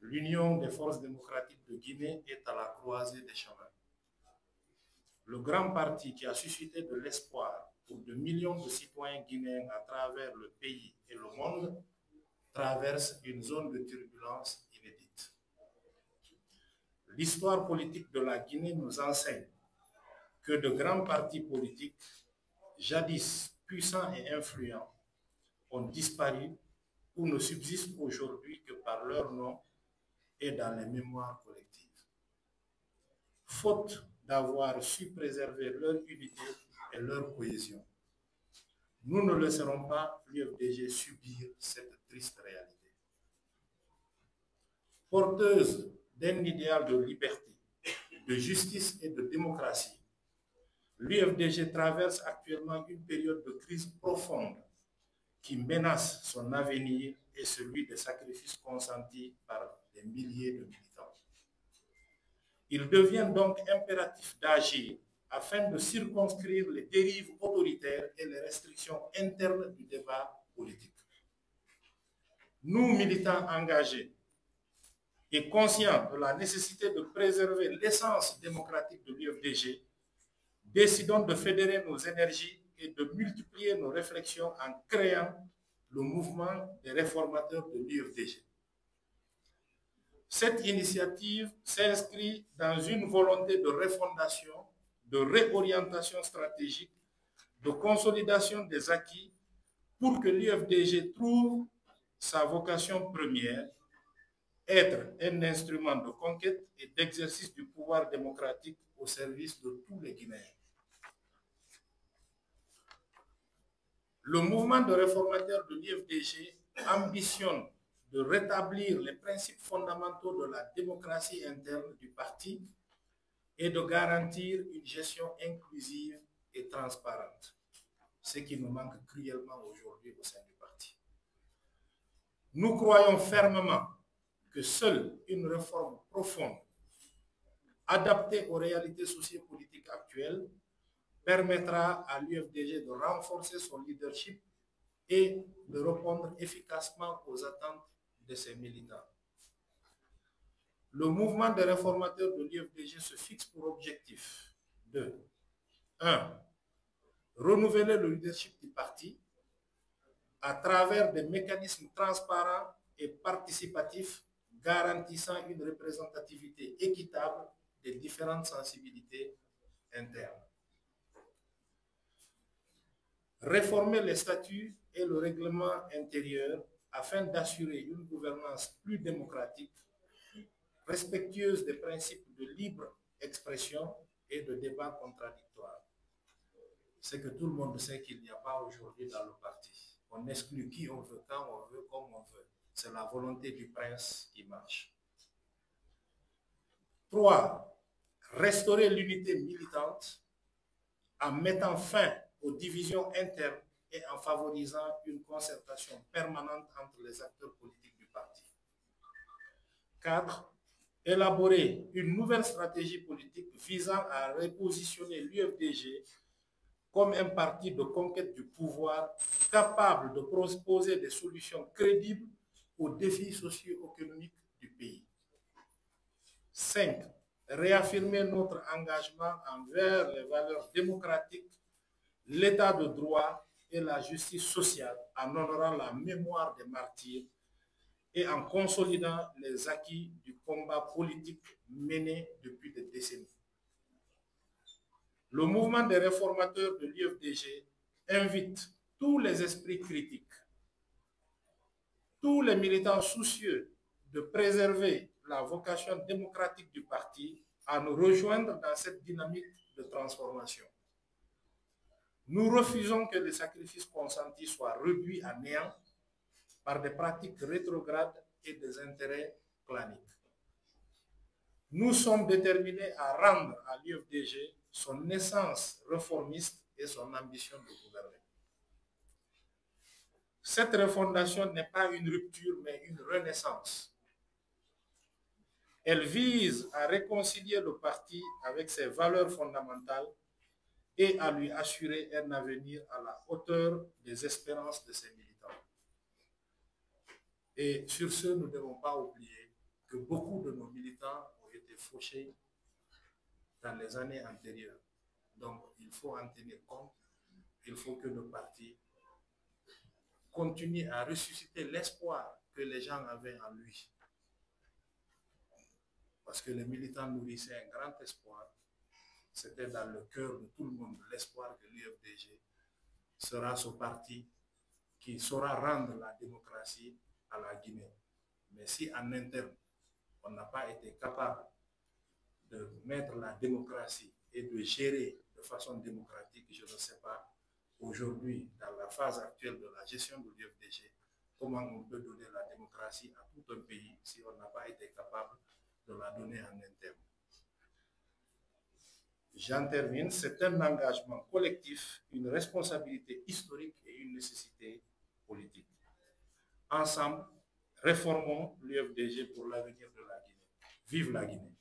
L'Union des forces démocratiques de Guinée est à la croisée des chemins. Le grand parti qui a suscité de l'espoir pour de millions de citoyens guinéens à travers le pays et le monde traverse une zone de turbulence inédite. L'histoire politique de la Guinée nous enseigne que de grands partis politiques, jadis puissants et influents, ont disparu ou ne subsistent aujourd'hui que par leur nom et dans les mémoires collectives. Faute d'avoir su préserver leur unité et leur cohésion, nous ne laisserons pas l'UFDG subir cette triste réalité. Porteuse d'un idéal de liberté, de justice et de démocratie, l'UFDG traverse actuellement une période de crise profonde qui menace son avenir et celui des sacrifices consentis par des milliers de militants. Il devient donc impératif d'agir afin de circonscrire les dérives autoritaires et les restrictions internes du débat politique. Nous, militants engagés et conscients de la nécessité de préserver l'essence démocratique de l'UFDG, décidons de fédérer nos énergies et de multiplier nos réflexions en créant le mouvement des réformateurs de l'UFDG. Cette initiative s'inscrit dans une volonté de refondation, de réorientation stratégique, de consolidation des acquis pour que l'UFDG trouve sa vocation première, être un instrument de conquête et d'exercice du pouvoir démocratique au service de tous les Guinéens. Le mouvement de réformateurs de l'UFDG ambitionne de rétablir les principes fondamentaux de la démocratie interne du parti et de garantir une gestion inclusive et transparente, ce qui nous manque cruellement aujourd'hui au sein du parti. Nous croyons fermement que seule une réforme profonde, adaptée aux réalités sociopolitiques actuelles, permettra à l'UFDG de renforcer son leadership et de répondre efficacement aux attentes de ses militants. Le mouvement des réformateurs de l'UFDG se fixe pour objectif de 1. Renouveler le leadership du parti à travers des mécanismes transparents et participatifs garantissant une représentativité équitable des différentes sensibilités internes. Réformer les statuts et le règlement intérieur afin d'assurer une gouvernance plus démocratique, respectueuse des principes de libre expression et de débat contradictoire. C'est que tout le monde sait qu'il n'y a pas aujourd'hui dans le parti. On exclut qui on veut, quand on veut, comme on veut. C'est la volonté du prince qui marche. 3. Restaurer l'unité militante en mettant fin aux divisions internes et en favorisant une concertation permanente entre les acteurs politiques du parti. 4. Élaborer une nouvelle stratégie politique visant à repositionner l'UFDG comme un parti de conquête du pouvoir capable de proposer des solutions crédibles aux défis socio-économiques du pays. 5. Réaffirmer notre engagement envers les valeurs démocratiques, l'état de droit et la justice sociale en honorant la mémoire des martyrs et en consolidant les acquis du combat politique mené depuis des décennies. Le mouvement des réformateurs de l'UFDG invite tous les esprits critiques, tous les militants soucieux de préserver la vocation démocratique du parti à nous rejoindre dans cette dynamique de transformation. Nous refusons que les sacrifices consentis soient réduits à néant par des pratiques rétrogrades et des intérêts claniques. Nous sommes déterminés à rendre à l'UFDG son essence réformiste et son ambition de gouverner. Cette refondation n'est pas une rupture, mais une renaissance. Elle vise à réconcilier le parti avec ses valeurs fondamentales et à lui assurer un avenir à la hauteur des espérances de ses militants. Et sur ce, nous ne devons pas oublier que beaucoup de nos militants ont été fauchés dans les années antérieures. Donc, il faut en tenir compte. Il faut que le parti continue à ressusciter l'espoir que les gens avaient en lui. Parce que les militants nourrissaient un grand espoir. C'était dans le cœur de tout le monde l'espoir que l'UFDG sera ce parti qui saura rendre la démocratie à la Guinée. Mais si en interne, on n'a pas été capable de mettre la démocratie et de gérer de façon démocratique, je ne sais pas, aujourd'hui, dans la phase actuelle de la gestion de l'UFDG, comment on peut donner la démocratie à tout un pays si on n'a pas été capable de la donner en interne. J'interviens, c'est un engagement collectif, une responsabilité historique et une nécessité politique. Ensemble, réformons l'UFDG pour l'avenir de la Guinée. Vive la Guinée!